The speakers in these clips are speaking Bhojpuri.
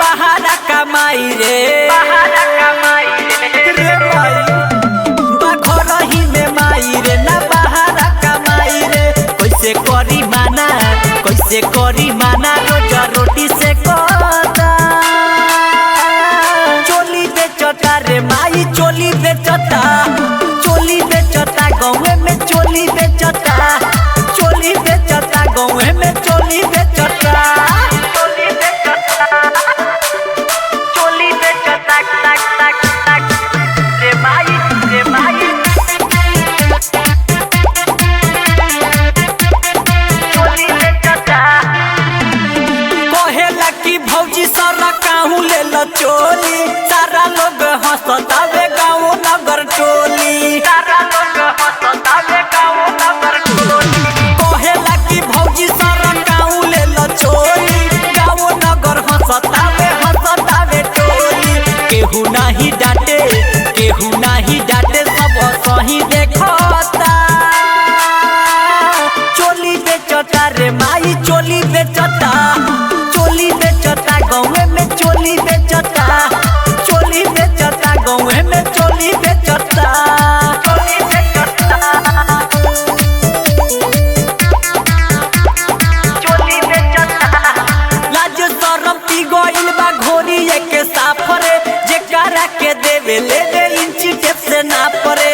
बहारा कमाई रे रे माई बखरही में माई रे ना बहारा कमाई रे कैसे करी माना रोज रोटी से कोता चोली बेचता रे माई चोली बेचता गाँव में चोली बेचता गाँव में चोली बेचता रे माई कहेला कि भौजी सारा काहू ले लो चोली सारा लोग हंसतावे गाँव नगर टोली कहेला कि भौजी सारा काहू ले लो चोली गाँव नगर हंसतावे टोली केहू नहीं डांटे सब सही देखता चोली बेचता रे माई चोली बेचता गाँव में चोली बेचता गाँव में चोली बेचता लाज शरम पी गइल बा घोरी के साफ रे जेकरा के देवे ले इंची टेप से नाप रे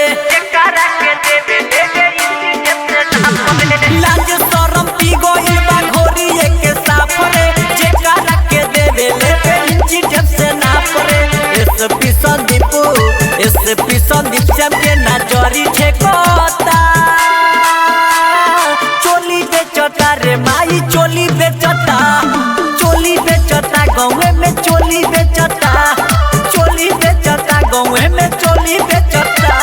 लाज शरम पी गइल बा घोरी के साफ रे जेकरा के देवे ले इंची टेप से नाप रे एसपी संदीप श्याम के नजरी ठेकोता चोली बेचता रे माई चोली बेचता गाँव में चोली बेचता गाँव में चोली बेचता